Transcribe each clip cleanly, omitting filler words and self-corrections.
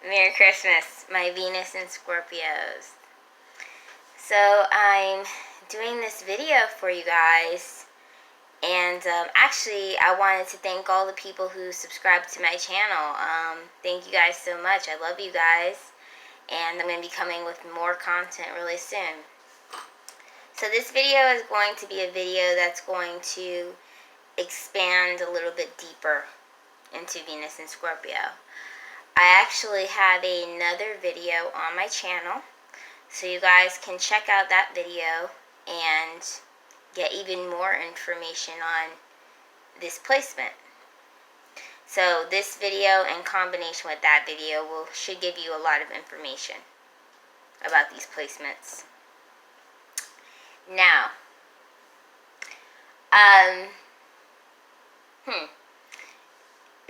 Merry Christmas, my Venus in Scorpios. So I'm doing this video for you guys, and actually I wanted to thank all the people who subscribed to my channel. Thank you guys so much. I love you guys, and I'm going to be coming with more content really soon. So this video is going to be a video that's going to expand a little bit deeper into Venus in Scorpio. I actually have another video on my channel, so you guys can check out that video and get even more information on this placement. So this video in combination with that video should give you a lot of information about these placements. Now,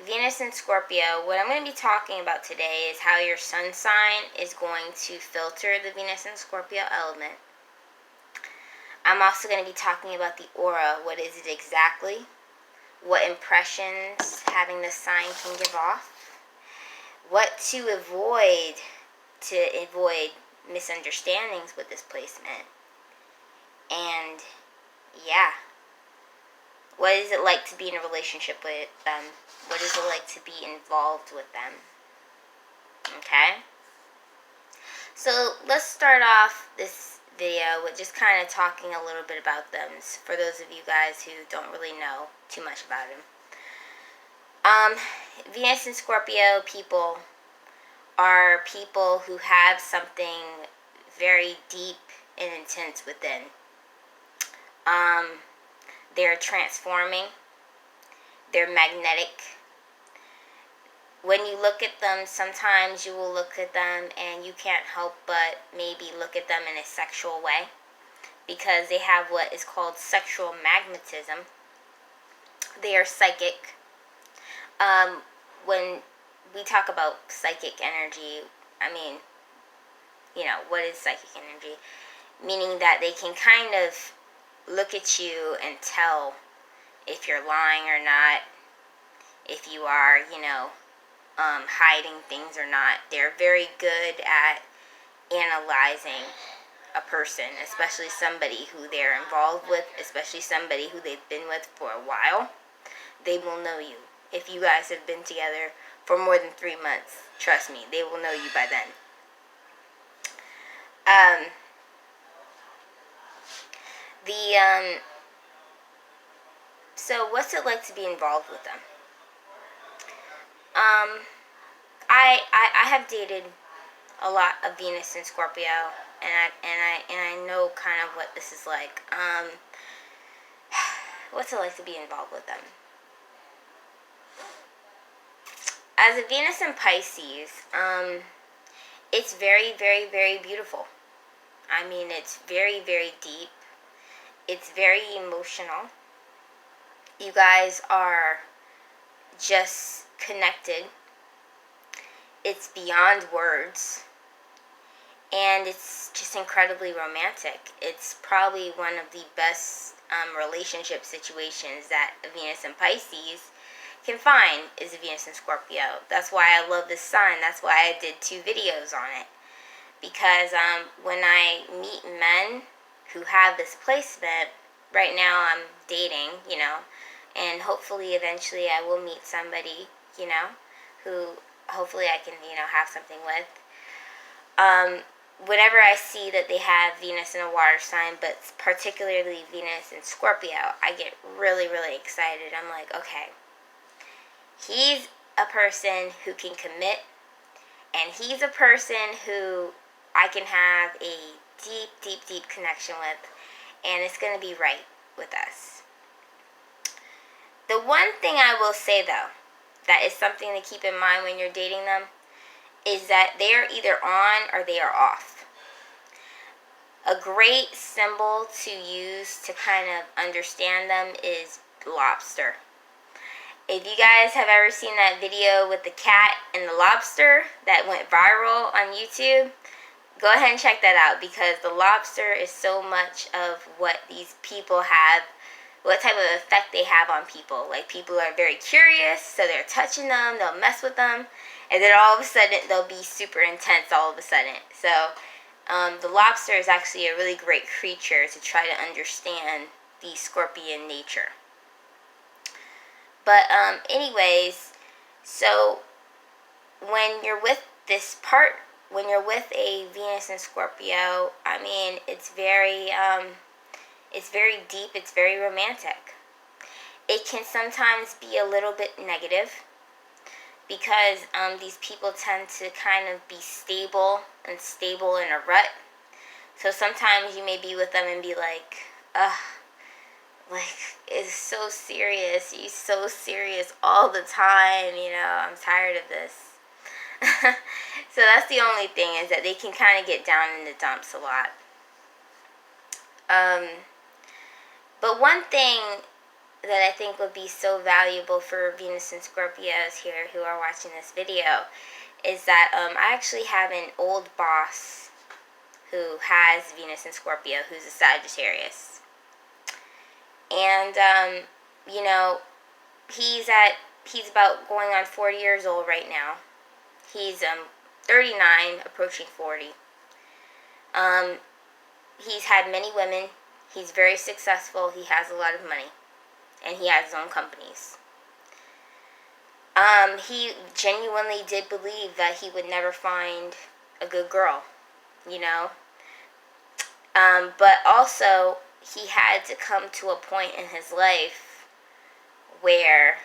Venus in Scorpio, what I'm going to be talking about today is how your sun sign is going to filter the Venus in Scorpio element. I'm also going to be talking about the aura. What is it exactly? What impressions having this sign can give off? What to avoid misunderstandings with this placement. And yeah. What is it like to be in a relationship with them? What is it like to be involved with them? Okay? So let's start off this video with just kind of talking a little bit about them, for those of you guys who don't really know too much about them. Venus and Scorpio people are people who have something very deep and intense within. They're transforming. They're magnetic. When you look at them, sometimes you will look at them and you can't help but maybe look at them in a sexual way, because they have what is called sexual magnetism. They are psychic. When we talk about psychic energy, I mean, what is psychic energy? Meaning that they can kind of look at you and tell if you're lying or not, if you are, hiding things or not. They're very good at analyzing a person, especially somebody who they're involved with, especially somebody who they've been with for a while. They will know you. If you guys have been together for more than 3 months, trust me, they will know you by then. So what's it like to be involved with them? I have dated a lot of Venus in Scorpio, and I know kind of what this is like. What's it like to be involved with them? As a Venus in Pisces, it's very, very, very beautiful. I mean, it's very, very deep. It's very emotional. You guys are just connected. It's beyond words. And it's just incredibly romantic. It's probably one of the best relationship situations that a Venus in Pisces can find is a Venus in Scorpio. That's why I love this sign. That's why I did 2 videos on it. Because when I meet men who have this placement, right now I'm dating, and hopefully eventually I will meet somebody, who hopefully I can, have something with. Whenever I see that they have Venus in a water sign, but particularly Venus in Scorpio, I get really, really excited. I'm like, okay, he's a person who can commit, and he's a person who I can have a deep, deep, deep connection with, and it's going to be right with us. The one thing I will say, though, that is something to keep in mind when you're dating them, is that they are either on or they are off. A great symbol to use to kind of understand them is lobster. If you guys have ever seen that video with the cat and the lobster that went viral on YouTube, go ahead and check that out, because the lobster is so much of what these people have, what type of effect they have on people. Like, people are very curious, so they're touching them, they'll mess with them, And then all of a sudden, they'll be super intense all of a sudden. So, the lobster is actually a really great creature to try to understand the Scorpion nature. But, anyways, so when you're with when you're with a Venus in Scorpio, I mean, it's very deep, it's very romantic. It can sometimes be a little bit negative because these people tend to kind of be stable in a rut. So sometimes you may be with them and be like, ugh, like, it's so serious. You're so serious all the time, I'm tired of this. So that's the only thing, is that they can kind of get down in the dumps a lot. But one thing that I think would be so valuable for Venus and Scorpios here who are watching this video is that I actually have an old boss who has Venus and Scorpio, who's a Sagittarius. And, he's about going on 40 years old right now. He's 39, approaching 40. He's had many women. He's very successful. He has a lot of money. And he has his own companies. He genuinely did believe that he would never find a good girl, But also, he had to come to a point in his life where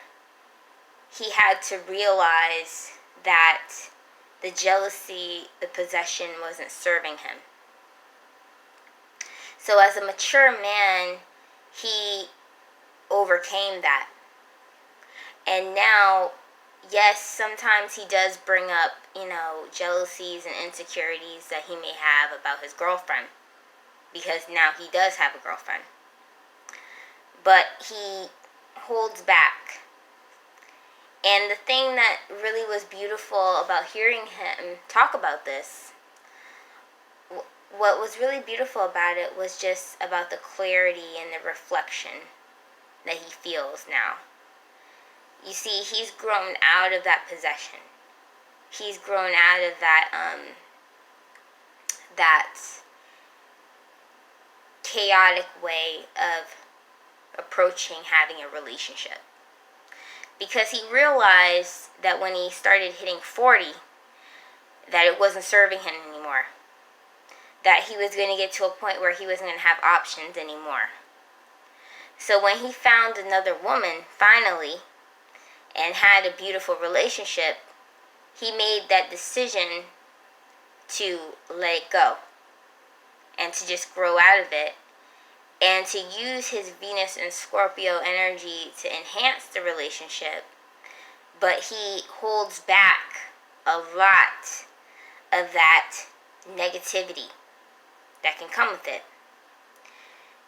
he had to realize that the jealousy, the possession wasn't serving him. So as a mature man, he overcame that. And now, yes, sometimes he does bring up, jealousies and insecurities that he may have about his girlfriend, because now he does have a girlfriend. But he holds back. And the thing that really was beautiful about hearing him talk about this, what was really beautiful about it was just about the clarity and the reflection that he feels now. You see, he's grown out of that possession. He's grown out of that, that chaotic way of approaching having a relationship. Because he realized that when he started hitting 40, that it wasn't serving him anymore. That he was going to get to a point where he wasn't going to have options anymore. So when he found another woman, finally, and had a beautiful relationship, he made that decision to let it go. And to just grow out of it. And to use his Venus and Scorpio energy to enhance the relationship. But he holds back a lot of that negativity that can come with it.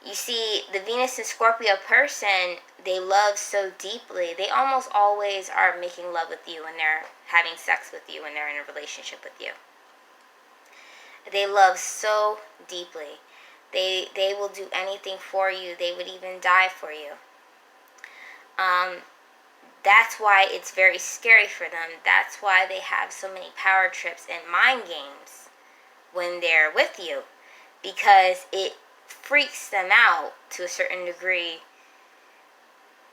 You see, the Venus and Scorpio person, they love so deeply. They almost always are making love with you when they're having sex with you, when they're in a relationship with you. They love so deeply. They will do anything for you. They would even die for you. That's why it's very scary for them. That's why they have so many power trips and mind games when they're with you. Because it freaks them out to a certain degree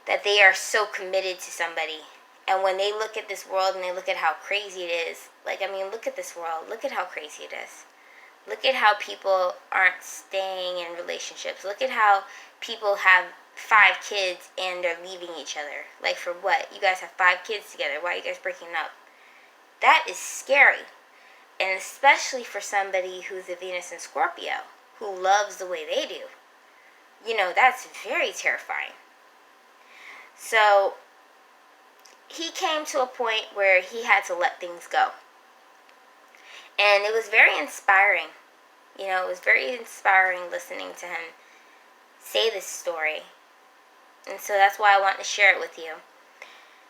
that they are so committed to somebody. And when they look at this world and they look at how crazy it is, look at this world. Look at how crazy it is. Look at how people aren't staying in relationships. Look at how people have 5 kids and they're leaving each other. Like, for what? You guys have 5 kids together. Why are you guys breaking up? That is scary. And especially for somebody who's a Venus in Scorpio, who loves the way they do. That's very terrifying. So, he came to a point where he had to let things go. And it was very inspiring. It was very inspiring listening to him say this story. And so that's why I want to share it with you.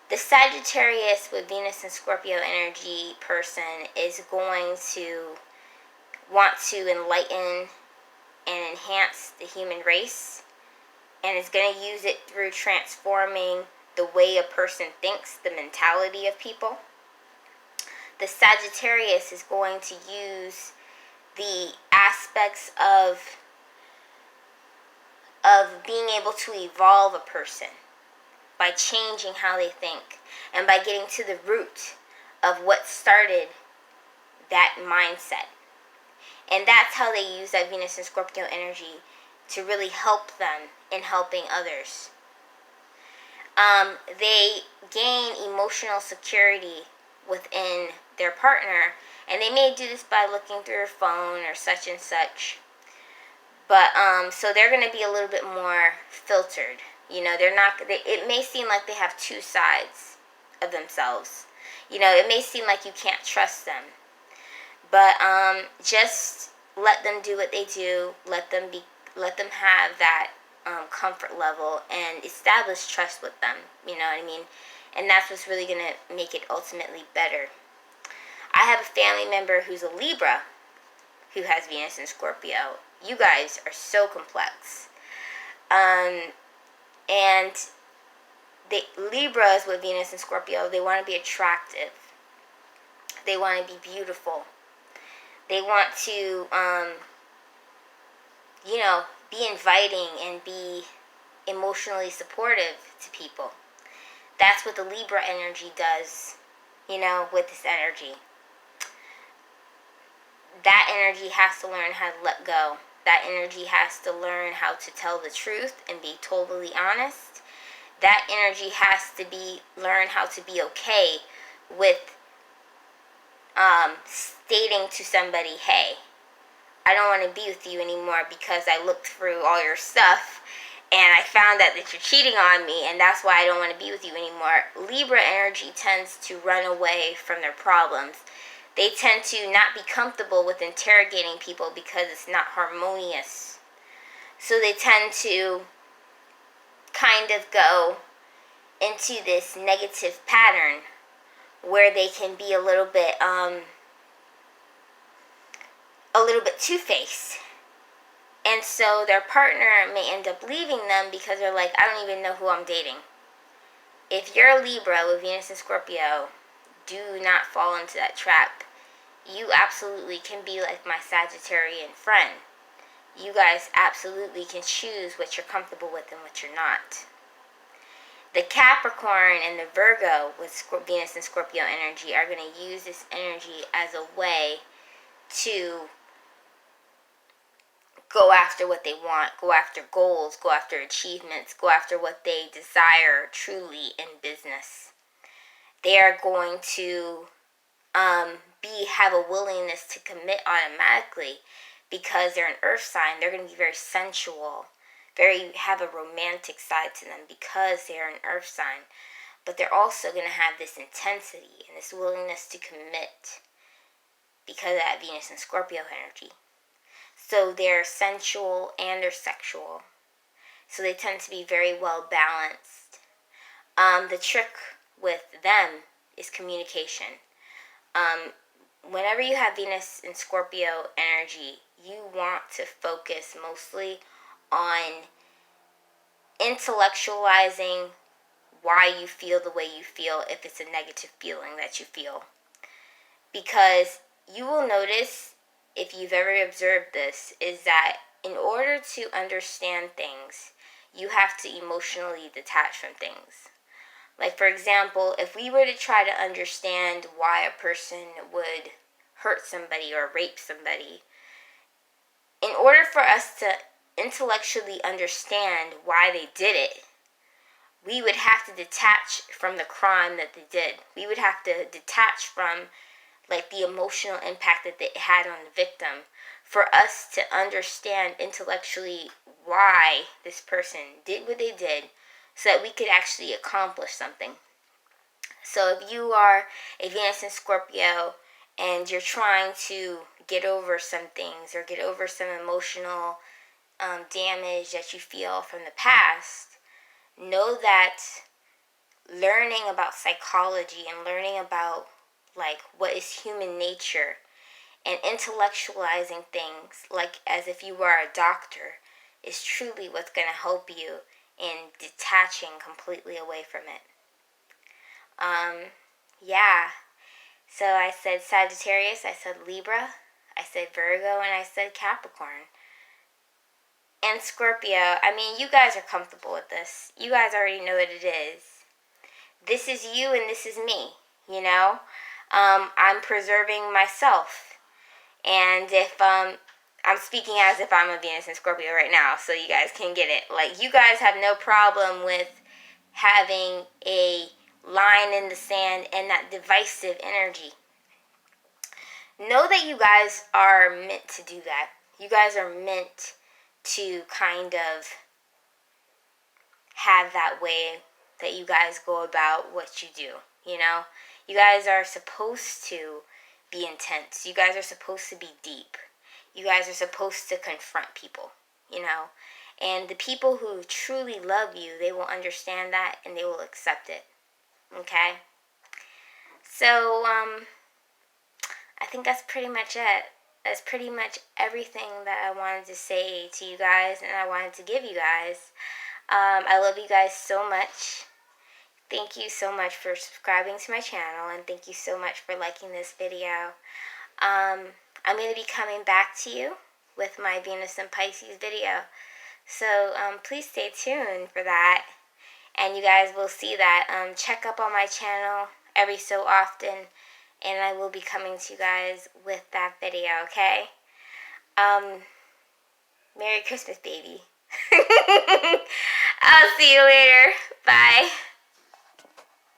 The Sagittarius with Venus and Scorpio energy person is going to want to enlighten and enhance the human race. And is going to use it through transforming the way a person thinks, the mentality of people. the Sagittarius is going to use the aspects of being able to evolve a person by changing how they think and by getting to the root of what started that mindset. And that's how they use that Venus and Scorpio energy to really help them in helping others. They gain emotional security within their partner, and they may do this by looking through your phone or such and such. But so they're going to be a little bit more filtered. You know, it may seem like they have two sides of themselves. You know, it may seem like you can't trust them. But just let them do what they do. Let them have that comfort level and establish trust with them. You know what I mean? And that's what's really going to make it ultimately better. I have a family member who's a Libra who has Venus in Scorpio. You guys are so complex. And the Libras with Venus in Scorpio, they want to be attractive. They want to be beautiful. They want to, be inviting and be emotionally supportive to people. That's what the Libra energy does, with this energy. That energy has to learn how to let go. That energy has to learn how to tell the truth and be totally honest. That energy has to learn how to be okay with stating to somebody, hey, I don't want to be with you anymore because I looked through all your stuff and I found out that you're cheating on me, and that's why I don't want to be with you anymore. Libra energy tends to run away from their problems. They tend to not be comfortable with interrogating people because it's not harmonious. So they tend to kind of go into this negative pattern where they can be a little bit two-faced. And so their partner may end up leaving them because they're like, I don't even know who I'm dating. If you're a Libra with Venus and Scorpio, do not fall into that trap. You absolutely can be like my Sagittarian friend. You guys absolutely can choose what you're comfortable with and what you're not. The Capricorn and the Virgo with Venus and Scorpio energy are going to use this energy as a way to go after what they want, go after goals, go after achievements, go after what they desire truly in business. They are going to have a willingness to commit automatically because they're an earth sign. They're going to be very sensual, have a romantic side to them because they're an earth sign. But they're also going to have this intensity and this willingness to commit because of that Venus and Scorpio energy. So they're sensual and they're sexual. So they tend to be very well balanced. The trick with them is communication. Whenever you have Venus and Scorpio energy, you want to focus mostly on intellectualizing why you feel the way you feel if it's a negative feeling that you feel. Because you will notice, if you've ever observed this, is that in order to understand things, you have to emotionally detach from things. Like, for example, if we were to try to understand why a person would hurt somebody or rape somebody, in order for us to intellectually understand why they did it, we would have to detach from the crime that they did. We would have to detach from the emotional impact that it had on the victim for us to understand intellectually why this person did what they did so that we could actually accomplish something. So if you are a Venus in Scorpio and you're trying to get over some things or get over some emotional damage that you feel from the past, know that learning about psychology and learning about what is human nature and intellectualizing things as if you were a doctor is truly what's going to help you in detaching completely away from it. So I said Sagittarius, I said Libra, I said Virgo, and I said Capricorn. And Scorpio, I mean, you guys are comfortable with this. You guys already know what it is. This is you and this is me, you know? I'm preserving myself. And if, I'm speaking as if I'm a Venus in Scorpio right now, so you guys can get it. Like, you guys have no problem with having a line in the sand and that divisive energy. Know that you guys are meant to do that. You guys are meant to kind of have that way that you guys go about what you do, you know? You guys are supposed to be intense. You guys are supposed to be deep. You guys are supposed to confront people, you know? And the people who truly love you, they will understand that and they will accept it, okay? So, I think that's pretty much it. That's pretty much everything that I wanted to say to you guys and I wanted to give you guys. I love you guys so much. Thank you so much for subscribing to my channel, and thank you so much for liking this video. I'm going to be coming back to you with my Venus and Pisces video. So please stay tuned for that. And you guys will see that. Check up on my channel every so often, and I will be coming to you guys with that video, okay? Merry Christmas, baby. I'll see you later. Bye.